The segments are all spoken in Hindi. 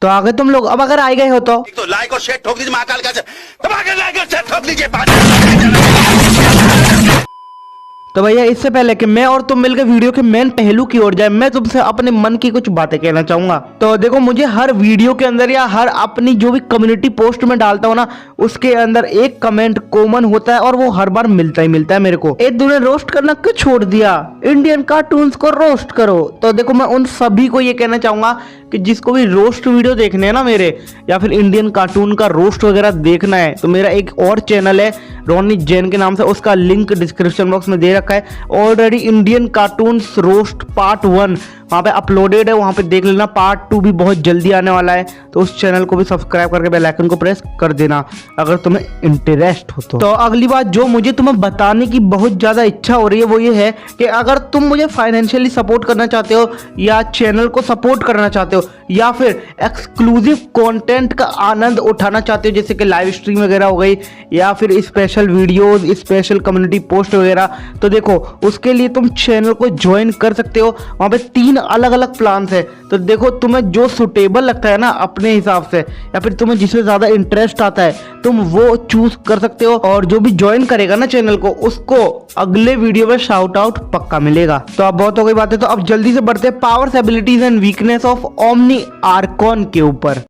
तो आगे तुम लोग अब अगर आ गए हो तो लाइक और शेयर ठोक दीजिए महाकाल का लाइक और शेयर ठोक दीजिए। तो भैया इससे पहले कि मैं और तुम मिलकर वीडियो के मेन पहलू की ओर जाए, मैं तुमसे अपने मन की कुछ बातें कहना चाहूंगा। तो देखो, मुझे हर वीडियो के अंदर या हर अपनी जो भी कम्युनिटी पोस्ट में डालता हूँ ना, उसके अंदर एक कमेंट कॉमन होता है और वो हर बार मिलता ही मिलता है मेरे को। तूने रोस्ट करना क्यों छोड़ दिया, इंडियन कार्टून्स को रोस्ट करो। तो देखो, मैं उन सभी को ये कहना चाहूंगा कि जिसको भी रोस्ट वीडियो देखने हैं ना मेरे, या फिर इंडियन कार्टून का रोस्ट वगैरह देखना है, तो मेरा एक और चैनल है रोनी जैन के नाम से, उसका लिंक डिस्क्रिप्शन बॉक्स में दे रखा है। Already Indian cartoons roast part 1 वहाँ पे अपलोडेड है, वहाँ पे देख लेना। पार्ट 2 भी बहुत जल्दी आने वाला है, तो उस चैनल को भी सब्सक्राइब करके बेल आइकन को प्रेस कर देना अगर तुम्हें इंटरेस्ट हो तो। अगली बात जो मुझे तुम्हें बताने की बहुत ज़्यादा इच्छा हो रही है वो ये है कि अगर तुम मुझे फाइनेंशियली सपोर्ट करना चाहते हो, या चैनल को सपोर्ट करना चाहते हो, या फिर एक्सक्लूसिव कंटेंट का आनंद उठाना चाहते हो, जैसे कि लाइव स्ट्रीम वगैरह हो गई, या फिर special videos, special community post वगैरह, तो देखो उसके लिए तुम चैनल को ज्वाइन कर सकते हो। वहाँ पे 3 अलग अलग प्लान्स है। तो देखो, तुम्हें जो सुटेबल लगता है ना अपने हिसाब से, या फिर तुम्हें जिसमें ज़्यादा इंटरेस्ट आता है, तुम वो चूज कर सकते हो। और जो भी ज्वाइन करेगा ना चैनल को, उसको अगले वीडियो में शाउट आउट पक्का मिलेगा। तो अब बहुत हो गई बातें, तो अब जल्दी से बढ़ते हैं powers, abilities and weakness of Omni Archon के ऊपर।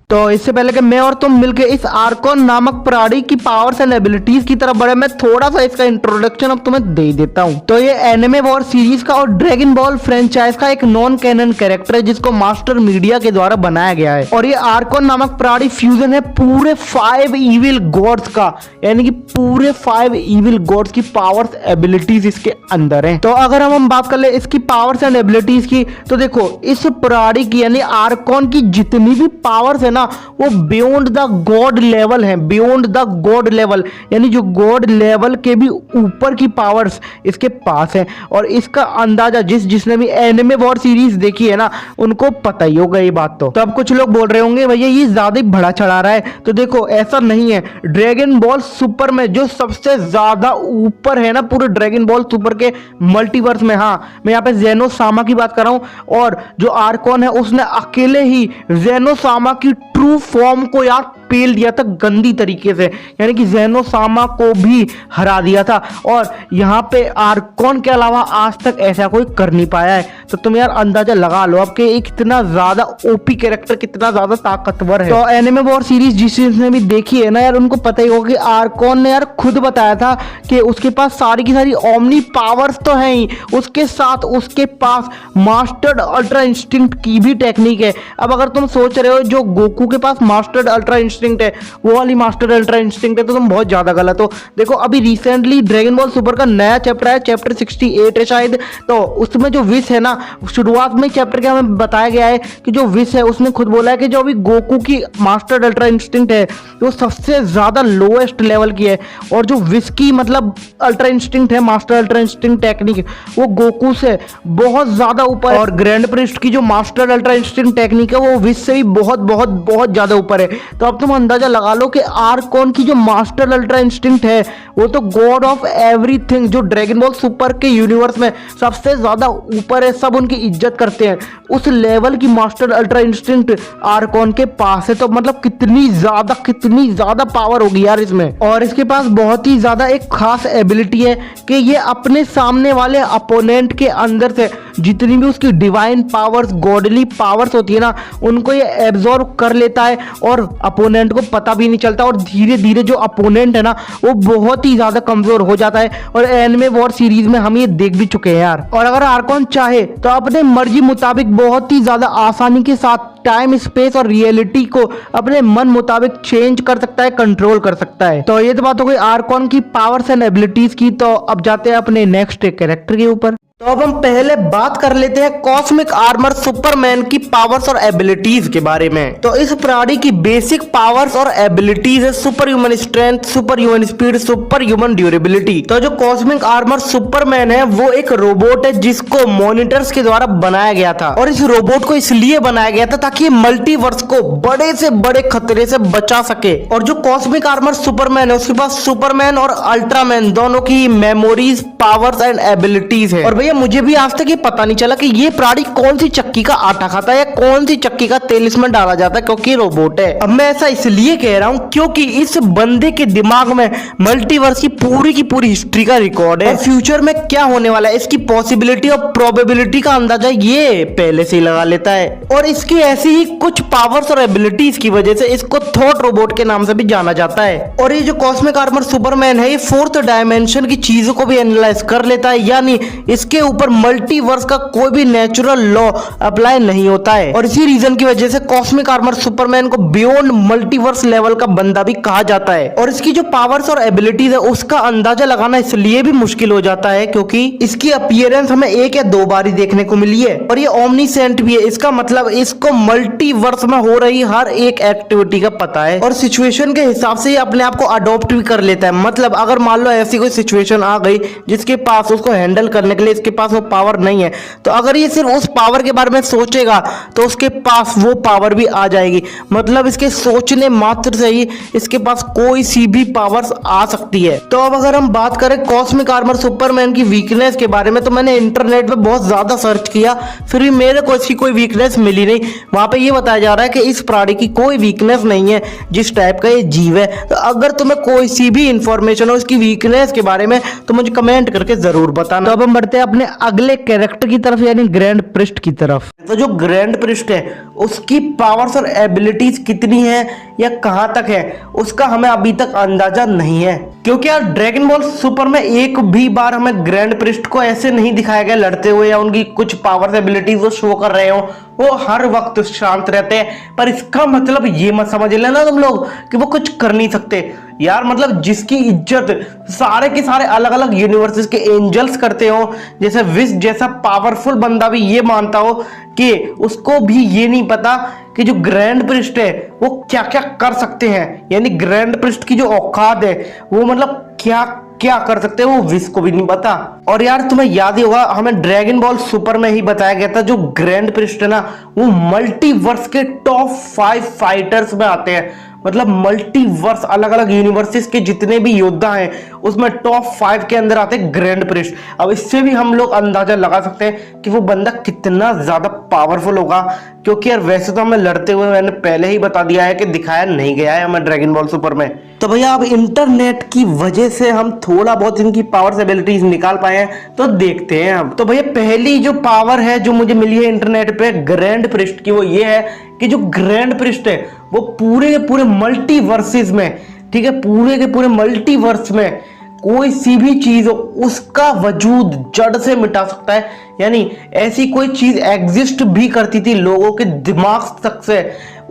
तो इससे पहले कि मैं और तुम मिलकर इस आर्कॉन नामक प्राणी की पावर्स एंड एबिलिटीज की तरफ बढ़े, मैं थोड़ा सा इसका इंट्रोडक्शन अब तुम्हें दे देता हूं। तो ये एनिमे वॉर सीरीज का और ड्रैगन बॉल फ्रेंचाइज का एक नॉन कैनन कैरेक्टर है, जिसको मास्टर मीडिया के द्वारा बनाया गया है। और ये आर्कॉन नामक प्राणी फ्यूजन है पूरे 5 इविल गॉड्स का, यानी कि पूरे 5 इविल गॉड्स की पावर्स एबिलिटीज इसके अंदर है। तो अगर हम बात कर ले इसकी पावर्स एंड एबिलिटीज की, तो देखो इस प्राणी की यानी आर्कॉन की जितनी भी पावर्स है, वो बियॉन्ड द गॉड लेवल है। बियॉन्ड द गॉड लेवल यानी जो गॉड लेवल के भी ऊपर की पावर्स इसके पास है। और इसका अंदाजा जिसने भी एनिमे वॉर सीरीज देखी है ना, उनको पता ही होगा ये बात। तो अब कुछ लोग बोल रहे होंगे भैया ये ज्यादा ही बड़ा चढ़ा रहा है, तो देखो ऐसा नहीं है। ड्रैगन बॉल सुपर में जो सबसे ज्यादा ऊपर है ना पूरे ड्रैगन बॉल सुपर के मल्टीवर्स में, हाँ मैं यहाँ पे जेनोसामा की बात कर रहा हूँ, और जो आर्कॉन है उसने अकेले ही जेनोसामा की ट्रू फॉर्म को यार पेल दिया था गंदी तरीके से, यानी कि जेनोसामा को भी हरा दिया था। और यहाँ पे आर्कॉन के अलावा आज तक ऐसा कोई कर नहीं पाया है। तो तुम यार अंदाजा लगा लो अब कि कितना ज्यादा ओपी कैरेक्टर कितना ज्यादा ताकतवर है। तो एनिमे वॉर सीरीज जिसने भी देखी है ना यार, उनको पता ही होगा कि आर्कॉन ने यार खुद बताया था कि उसके पास सारी की सारी ओमनी पावर्स तो है ही, उसके साथ उसके पास मास्टर्ड अल्ट्रा इंस्टिंक्ट की भी टेक्निक है। अब अगर तुम सोच रहे हो जो गोकू के पास मास्टर्ड अल्ट्रा इंस्टिंक्ट है वो वाली मास्टर्ड अल्ट्रा इंस्टिंक्ट है, तो तुम बहुत ज्यादा गलत हो। देखो अभी रिसेंटली ड्रैगन बॉल सुपर का नया चैप्टर है, चैप्टर 68 है शायद। तो उसमें जो विश है ना, शुरुआत में चैप्टर के हमें बताया गया है कि जो विश है उसने खुद बोला है कि जो अभी गोकू की मास्टर्ड अल्ट्रा इंस्टिंक्ट है वो सबसे ज्यादा लोएस्ट लेवल की है, और जो विश की मतलब अल्ट्रा इंस्टिंक्ट है, मास्टर अल्ट्रा इंस्टिंक्ट टेक्निक, वो गोकू से बहुत ज्यादा ऊपर है। और ग्रैंड प्रिस्ट की जो मास्टर अल्ट्रा इंस्टिंक्ट टेक्निक है वो विश से भी बहुत बहुत बहुत ज्यादा ऊपर है। तो अब तुम अंदाजा लगा लो कि आर्कॉन की जो मास्टर अल्ट्रा इंस्टिंक्ट है वो तो गॉड ऑफ एवरीथिंग, जो ड्रैगन बॉल सुपर के यूनिवर्स में सबसे ज्यादा ऊपर है, सब उनकी इज्जत करते हैं, उस लेवल की मास्टर अल्ट्रा इंस्टिंक्ट आर्कॉन के पास है। तो मतलब कितनी ज्यादा पावर होगी यार इसमें। और इसके पास बहुत ही ज्यादा एक खास एबिलिटी है कि ये अपने सामने वाले अपोनेंट के अंदर से जितनी भी उसकी डिवाइन पावर्स, गॉडली पावर्स होती है ना, उनको ये एब्जॉर्ब कर लेता है और अपोनेंट को पता भी नहीं चलता, और धीरे धीरे जो अपोनेंट है ना वो बहुत ही ज्यादा कमजोर हो जाता है। और एनिमे वॉर सीरीज में हम ये देख भी चुके हैं यार। और अगर आर्कॉन चाहे तो अपने मर्जी मुताबिक बहुत ही ज्यादा आसानी के साथ टाइम, स्पेस और रियलिटी को अपने मन मुताबिक चेंज कर सकता है, कंट्रोल कर सकता है। तो ये तो बात हो गई आर्कॉन की पावर्स एंड एबिलिटीज की। तो अब जाते हैं अपने नेक्स्ट कैरेक्टर के ऊपर। तो अब हम पहले बात कर लेते हैं कॉस्मिक आर्मर सुपरमैन की पावर्स और एबिलिटीज के बारे में। तो इस प्राणी की बेसिक पावर्स और एबिलिटीज है super human strength, super human speed, super human durability. तो जो कॉस्मिक आर्मर सुपरमैन है वो एक रोबोट है जिसको मॉनिटर्स के द्वारा बनाया गया था, और इस रोबोट को इसलिए बनाया गया था ताकि मल्टीवर्स को बड़े से बड़े खतरे से बचा सके। और जो कॉस्मिक आर्मर सुपरमैन है उसके पास सुपरमैन और अल्ट्रामैन दोनों की मेमोरीज, पावर्स एंड एबिलिटीज है। और भैया मुझे भी आज तक ये पता नहीं चला कि ये प्राणी कौन सी चक्की का आटा खाता है या कौन सी चक्की का तेल इसमें डाला जाता है, क्योंकि रोबोट है। अब मैं ऐसा इसलिए कह रहा हूँ क्योंकि इस बंदे के दिमाग में मल्टीवर्स की पूरी हिस्ट्री का रिकॉर्ड है। फ्यूचर में क्या होने वाला है, इसकी पॉसिबिलिटी और प्रोबेबिलिटी का अंदाजा ये पहले से ही लगा लेता है। और इसकी ऐसी ही कुछ पावर्स और एबिलिटीज की वजह से इसको थॉट रोबोट के नाम से भी जाना जाता है। और ये जो कॉस्मिक आर्मर सुपरमैन है, ये फोर्थ डायमेंशन की चीजों को भी एनालाइज कर लेता है, यानी इसके ऊपर मल्टीवर्स का कोई भी नेचुरल लॉ अप्लाई नहीं होता है। और इसी रीजन की वजह से कॉस्मिक आर्मर सुपरमैन को बियॉन्ड मल्टीवर्स लेवल का बंदा भी कहा जाता है। और इसकी जो पावर्स और एबिलिटीज है उसका अंदाजा लगाना इसलिए भी मुश्किल हो जाता है क्योंकि इसकी अपीयरेंस हमें 1 या 2 बार ही देखने को मिली है। और ये ओमनीसेंट भी है, इसका मतलब इसको मल्टीवर्स में हो रही हर एक एक्टिविटी का पता है और सिचुएशन के हिसाब से ये अपने आप को अडॉप्ट भी कर लेता है। मतलब अगर मान लो ऐसी कोई सिचुएशन आ गई जिसके पास उसको हैंडल करने के लिए इसके पास वो पावर नहीं है, तो अगर ये सिर्फ उस पावर के बारे में सोचेगा तो उसके पास वो पावर भी आ जाएगी। मतलब इसके सोचने मात्र से ही इसके पास कोई सी भी पावर्स आ सकती है। तो अब अगर हम बात करें कॉस्मिक आर्मर सुपरमैन की वीकनेस के बारे में, तो मैंने इंटरनेट पे बहुत ज्यादा सर्च किया, फिर भी मेरे को इसकी कोई वीकनेस मिली नहीं। वहां पे ये बताया जा रहा है कि इस प्राणी की कोई वीकनेस नहीं है जिस टाइप का ये जीव है। तो अगर तुम्हें कोई सी भी इंफॉर्मेशन हो इसकी वीकनेस के बारे में तो मुझे कमेंट करके जरूर बताना। तो अब हम बढ़ते हैं अपने अगले कैरेक्टर की तरफ, यानी ग्रैंड प्रिस्ट की तरफ। तो जो ग्रैंड प्रिस्ट है उसकी पावर्स और एबिलिटीज कितनी है या कहां तक है उसका हमें अभी तक अंदाजा नहीं है, क्योंकि यार ड्रैगन बॉल सुपर में एक भी बार हमें ग्रैंड प्रिस्ट को ऐसे नहीं दिखाया गया लड़ते हुए या उनकी कुछ पावर्स एबिलिटीज वो शो कर रहे हो। वो हर वक्त शांत रहते हैं, पर इसका मतलब ये मत समझ लेना तुम लोग कि वो कुछ कर नहीं सकते यार। मतलब जिसकी इज्जत सारे के सारे अलग अलग यूनिवर्सेस के एंजल्स करते हो, जैसे विश जैसा पावरफुल बंदा भी ये मानता हो कि उसको भी ये नहीं पता कि जो ग्रैंड प्रिस्ट है वो क्या क्या कर सकते हैं, यानी ग्रैंड प्रिस्ट की जो औकात है वो मतलब क्या क्या कर सकते हैं वो विश को भी नहीं पता। और यार तुम्हें याद ही होगा हमें ड्रैगन बॉल सुपर में ही बताया गया था जो ग्रैंड प्रिस्ट है ना वो मल्टीवर्स के टॉप 5 फाइटर्स में आते हैं। मतलब मल्टीवर्स अलग अलग यूनिवर्सेस के जितने भी योद्धा हैं उसमें टॉप 5 के अंदर आते हैं ग्रैंड प्रिस्ट। अब इससे भी हम लोग अंदाजा लगा सकते हैं कि वो बंदा कितना ज्यादा पावरफुल होगा, क्योंकि यार वैसे तो हमें लड़ते हुए मैंने पहले ही बता दिया है कि दिखाया नहीं गया है हमें ड्रैगन बॉल सुपर में। तो भैया अब इंटरनेट की वजह से हम थोड़ा बहुत इनकी पावर्स एबिलिटीज निकाल पाए हैं, तो देखते हैं अब। तो भैया पहली जो पावर है जो मुझे मिली है इंटरनेट पे ग्रैंड प्रिस्ट की, वो ये है कि जो ग्रैंड प्रिस्ट है वो पूरे के पूरे मल्टीवर्सेस में, ठीक है, पूरे के पूरे मल्टीवर्स में कोई सी भी चीज हो उसका वजूद जड़ से मिटा सकता है। यानी ऐसी कोई चीज एग्जिस्ट भी करती थी लोगों के दिमाग तक से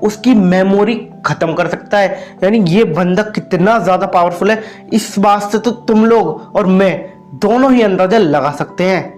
उसकी मेमोरी खत्म कर सकता है। यानी ये बंदा कितना ज्यादा पावरफुल है इस बात से तो तुम लोग और मैं दोनों ही अंदाजा लगा सकते हैं।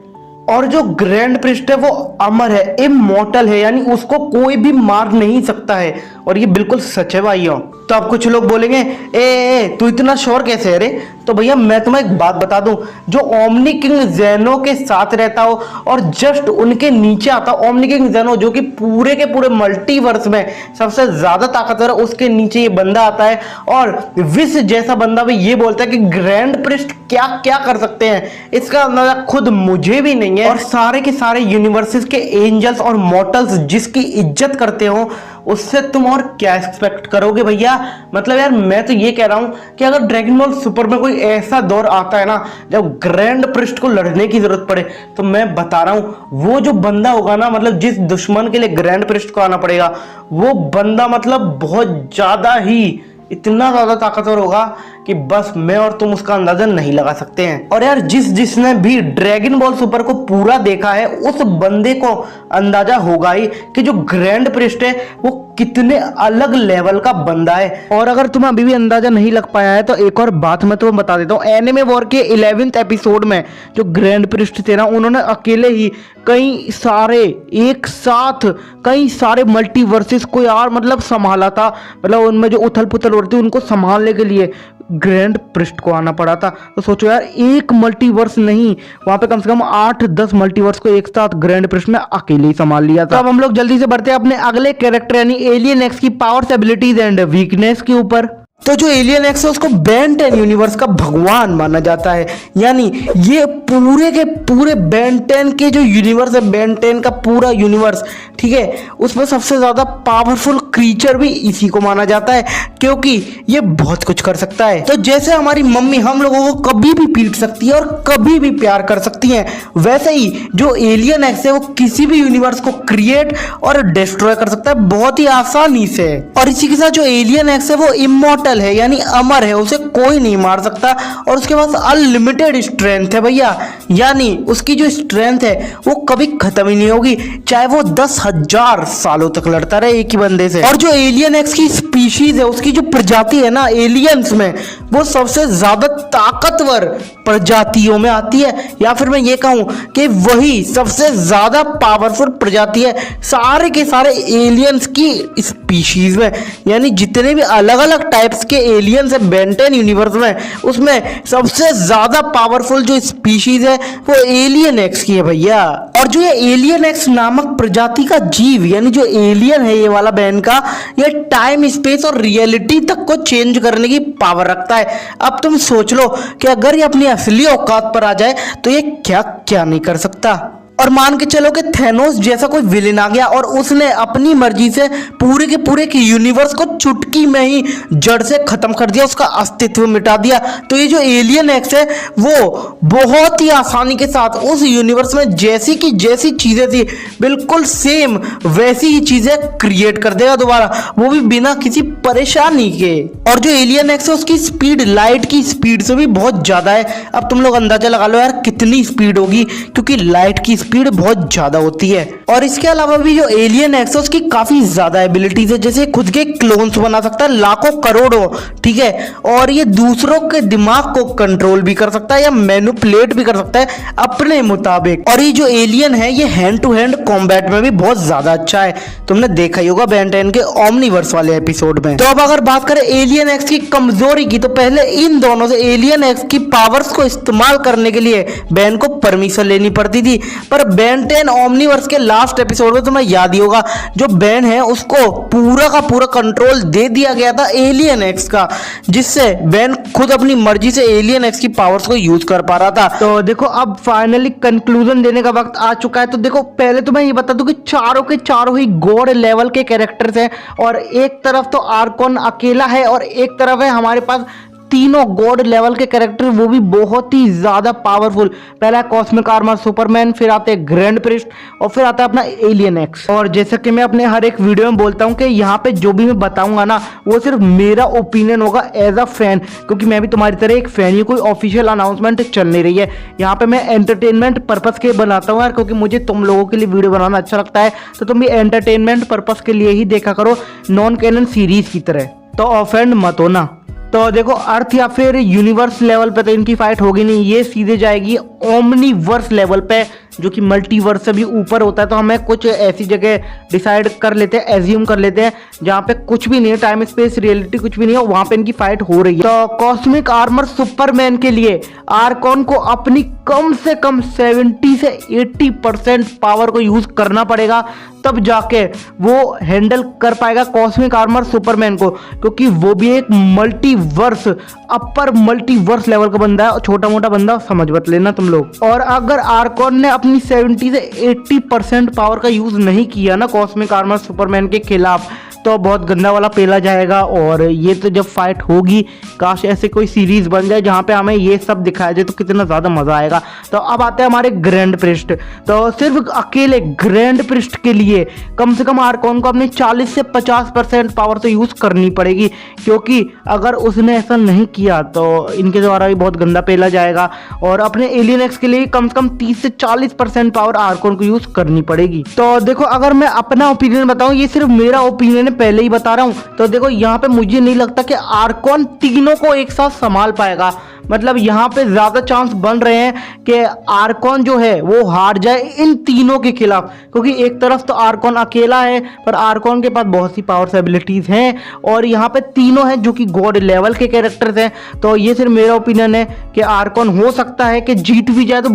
और जो ग्रैंड प्रिस्ट है वो अमर है, इमॉर्टल है, यानी उसको कोई भी मार नहीं सकता है। और ये बिल्कुल सच है भाइयों। तो अब कुछ लोग बोलेंगे ए तू इतना श्योर कैसे है रे? तो भैया मैं तुम्हें एक बात बता दूं, जो ओमनी किंग जेनो के साथ रहता हो और जस्ट उनके नीचे आता हो ओमनी किंग जेनो, जो कि पूरे के पूरे मल्टीवर्स में सबसे ज्यादा ताकतवर है, उसके नीचे ये बंदा आता है। और विश जैसा बंदा भी ये बोलता है कि ग्रैंड प्रिस्ट क्या क्या कर सकते हैं, इसका अंदाजा खुद मुझे भी नहीं है। और सारे के सारे यूनिवर्सेस के एंजल्स और मॉर्टल्स जिसकी इज्जत करते हो उससे तुम और क्या एक्सपेक्ट करोगे भैया। मतलब यार मैं तो ये कह रहा हूं कि अगर ड्रैगन बॉल सुपर में कोई ऐसा दौर आता है ना जब ग्रैंड प्रिस्ट को लड़ने की जरूरत पड़े, तो मैं बता रहा हूं वो जो बंदा होगा ना, मतलब जिस दुश्मन के लिए ग्रैंड प्रिस्ट को आना पड़ेगा वो बंदा मतलब बहुत ज्यादा ही इतना ज्यादा ताकतवर होगा कि बस मैं और तुम उसका अंदाजा नहीं लगा सकते हैं। और यार जिसने भी ड्रैगन बॉल सुपर को पूरा देखा है उस बंदे को अंदाजा होगा ही कि जो ग्रैंड प्रिस्ट है वो कितने अलग लेवल का बंदा है। और अगर तुम्हें अभी भी अंदाजा नहीं लग पाया है तो एक और बात मैं तुम्हें बता देता हूँ। एनिमे वॉर के 11th एपिसोड में जो ग्रैंड प्रिस्ट थे ना, उन्होंने अकेले ही कई सारे एक साथ कई सारे मल्टीवर्सेस को यार मतलब संभाला था। मतलब उनमें जो उथल पुथल हो रही थी उनको संभालने के लिए ग्रैंड प्रिस्ट को आना पड़ा था। तो सोचो यार एक मल्टीवर्स नहीं, वहां पे कम से कम 8-10 मल्टीवर्स को एक साथ ग्रैंड प्रिस्ट ने अकेले ही संभाल लिया था। तो अब हम लोग जल्दी से बढ़ते हैं अपने अगले कैरेक्टर यानी एलियन एक्स की पावर्स, एबिलिटीज एंड वीकनेस के ऊपर। तो जो एलियन एक्स है उसको बेन 10 यूनिवर्स का भगवान माना जाता है। यानी ये पूरे के पूरे बेन 10 के जो यूनिवर्स है, बेन 10 का पूरा यूनिवर्स, ठीक है, उसमें सबसे ज्यादा पावरफुल क्रीचर भी इसी को माना जाता है, क्योंकि ये बहुत कुछ कर सकता है। तो जैसे हमारी मम्मी हम लोगों को कभी भी पीट सकती है और कभी भी प्यार कर सकती है, वैसे ही जो एलियन एक्स है वो किसी भी यूनिवर्स को क्रिएट और डिस्ट्रॉय कर सकता है बहुत ही आसानी से। और इसी के साथ जो एलियन एक्स है वो इमॉर्टल है, यानी अमर है, उसे कोई नहीं मार सकता और उसके पास अनलिमिटेड स्ट्रेंथ है भैया। यानी उसकी जो स्ट्रेंथ है वो कभी खत्म ही नहीं होगी, चाहे वो 10,000 सालों तक लड़ता रहे एक ही बंदे से। और जो एलियन एक्स की स्पीशीज है, उसकी जो प्रजाति है ना एलियंस में, वो सबसे ज्यादा ताकतवर प्रजातियों में आती है, या फिर मैं ये कहूं कि वही सबसे ज्यादा पावरफुल प्रजाति है सारे के सारे एलियंस की स्पीशीज में। यानी जितने भी अलग अलग टाइप्स के एलियंस है बेन 10 यूनिवर्स में, उसमें सबसे ज्यादा पावरफुल जो स्पीशीज है वो एलियन एक्स की है भैया। और जो ये एलियन एक्स नामक प्रजाति का जीव, यानी जो एलियन है ये वाला बेन का, ये टाइम स्पेस और रियलिटी तक को चेंज करने की पावर रखता है। अब तुम सोच लो कि अगर ये अपनी असली औकात पर आ जाए तो ये क्या क्या नहीं कर सकता। और मान के चलो कि थैनोस जैसा कोई विलेन आ गया और उसने अपनी मर्जी से पूरे के यूनिवर्स को चुटकी में ही जड़ से खत्म कर दिया, उसका अस्तित्व मिटा दिया, तो ये जो एलियन एक्स है वो बहुत ही आसानी के साथ उस यूनिवर्स में जैसी की जैसी चीजें थी बिल्कुल सेम वैसी ही चीजें क्रिएट कर देगा दोबारा, वो भी बिना किसी परेशानी के। और जो एलियन एक्स है उसकी स्पीड लाइट की स्पीड से भी बहुत ज्यादा है। अब तुम लोग अंदाजा लगा लो यार कितनी स्पीड होगी, क्योंकि लाइट की स्पीड बहुत ज्यादा होती है। और इसके अलावा भी जो एलियन एक्स है उसकी काफी ज्यादा एबिलिटीज है, जैसे खुद के क्लोन्स बना सकता है लाखों करोड़ों, ठीक है, और ये दूसरों के दिमाग को कंट्रोल भी कर सकता है या मैनिपुलेट भी कर सकता है अपने मुताबिक। और ये जो एलियन है ये हैंड टू हैंड कॉम्बैट में भी बहुत ज्यादा अच्छा है, तुमने देखा ही होगा बेन 10 के ओमनीवर्स वाले एपिसोड में। तो अब अगर बात करें एलियन एक्स की कमजोरी की, तो पहले इन दोनों से एलियन एक्स की पावर्स को इस्तेमाल करने के लिए बेन को परमिशन लेनी पड़ती थी। पर बेन 10 ओमनीवर्स के लास्ट एपिसोड में तुम्हें याद ही होगा जो बेन है उसको पूरा का पूरा कंट्रोल दे दिया गया था एलियन एक्स का, जिससे बेन खुद अपनी मर्जी से एलियन एक्स की पावर्स को यूज कर पा रहा था। तो देखो अब फाइनली कंक्लूजन देने का वक्त आ चुका है। तो देखो पहले तो मैं ये बता दूं कि चारों के चारों ही गॉड लेवल के कैरेक्टर्स हैं, और एक तरफ तो आर्कॉन अकेला है और एक तरफ है हमारे पास तीनों गॉड लेवल के कैरेक्टर, वो भी बहुत ही ज्यादा पावरफुल। पहला कॉस्मिक आर्मर सुपरमैन, फिर आते हैं ग्रैंड प्रिस्ट, और फिर आता है अपना एलियन एक्स। और जैसा कि मैं अपने हर एक वीडियो में बोलता हूं कि यहाँ पे जो भी मैं बताऊंगा ना वो सिर्फ मेरा ओपिनियन होगा एज अ फैन, क्योंकि मैं भी तुम्हारी तरह एक फैन ही, कोई ऑफिशियल अनाउंसमेंट चल नहीं रही है। यहाँ पे मैं एंटरटेनमेंट पर्पस के बनाता हूँ यार, क्योंकि मुझे तुम लोगों के लिए वीडियो बनाना अच्छा लगता है, तो तुम भी एंटरटेनमेंट पर्पस के लिए ही देखा करो, नॉन कैनन सीरीज की तरह। तो ऑफेंड मत होना। तो देखो अर्थ या फिर यूनिवर्स लेवल पे तो इनकी फाइट होगी नहीं, ये सीधे जाएगी ओमनीवर्स लेवल पे, जो कि मल्टीवर्स से भी ऊपर होता है। तो हमें कुछ ऐसी जगह डिसाइड कर लेते हैं, एज्यूम कर लेते हैं जहाँ पे कुछ भी नहीं है, टाइम स्पेस रियलिटी कुछ भी नहीं है, वहां पे इनकी फाइट हो रही है। तो कॉस्मिक आर्मर सुपरमैन के लिए आर्कॉन को अपनी कम से कम 70 से 80% पावर को यूज करना पड़ेगा, तब जाके वो हैंडल कर पाएगा कॉस्मिक आर्मर सुपरमैन को, क्योंकि वो भी एक मल्टीवर्स अपर मल्टीवर्स लेवल का बंदा है, छोटा मोटा बंदा समझ मत लेना तुम लोग। और अगर आर्कॉन ने अपनी 70 से 80% पावर का यूज नहीं किया ना कॉस्मिक आर्मर सुपरमैन के खिलाफ, तो बहुत गंदा वाला पेला जाएगा। और ये तो जब फाइट होगी, काश ऐसे कोई सीरीज बन जाए जहां पे हमें ये सब दिखाया जाए, तो कितना ज्यादा मजा आएगा। तो अब आते हैं हमारे ग्रैंड प्रिस्ट। तो सिर्फ अकेले ग्रैंड प्रिस्ट के लिए कम से कम आर्कॉन को अपने 40 से 50% पावर तो यूज करनी पड़ेगी, क्योंकि अगर उसने ऐसा नहीं किया तो इनके द्वारा भी बहुत गंदा पेला जाएगा। और अपने एलियन एक्स के लिए कम से कम 30 से 40% पावर आर्कॉन को यूज करनी पड़ेगी। तो देखो अगर मैं अपना ओपिनियन बताऊं, ये सिर्फ मेरा ओपिनियन है, पहले ही बता रहा हूं। तो देखो यहाँ पे मुझे नहीं लगता कि आर्कॉन तीनों को एक साथ संभाल पाएगा। मतलब यहाँ पे ज्यादा चांस बन रहे हैं कि आर्कॉन जो है वो हार जाए इन तीनों के खिलाफ, क्योंकि एक तरफ तो आर्कॉन अकेला है, पर आर्कॉन के पास बहुत सी पावर्स एबिलिटीज हैं, और यहाँ पे तीनों हैं जो कि गॉड लेवल के कैरेक्टर्स हैं। तो ये सिर्फ मेरा ओपिनियन है कि आर्कॉन हो सकता है कि जीत भी जाए, तो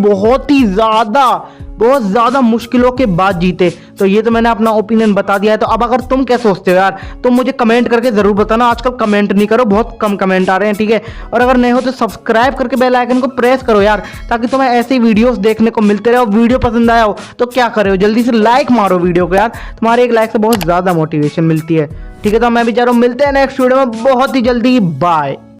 बहुत ज्यादा मुश्किलों के बाद जीते। तो ये तो मैंने अपना ओपिनियन बता दिया है। तो अब अगर तुम क्या सोचते हो यार, तुम मुझे कमेंट करके जरूर बताना। आजकल कमेंट नहीं करो, बहुत कम कमेंट आ रहे हैं, ठीक है। और अगर नहीं हो तो सब्सक्राइब करके बेल आइकन को प्रेस करो यार, ताकि तुम्हें ऐसी वीडियोस देखने को मिलते रहे। और वीडियो पसंद आया हो तो क्या करो, जल्दी से लाइक मारो वीडियो को यार, तुम्हारे एक लाइक से बहुत ज्यादा मोटिवेशन मिलती है, ठीक है। तो मैं भी जा रहा हूँ, मिलते हैं नेक्स्ट वीडियो में बहुत ही जल्दी, बाय।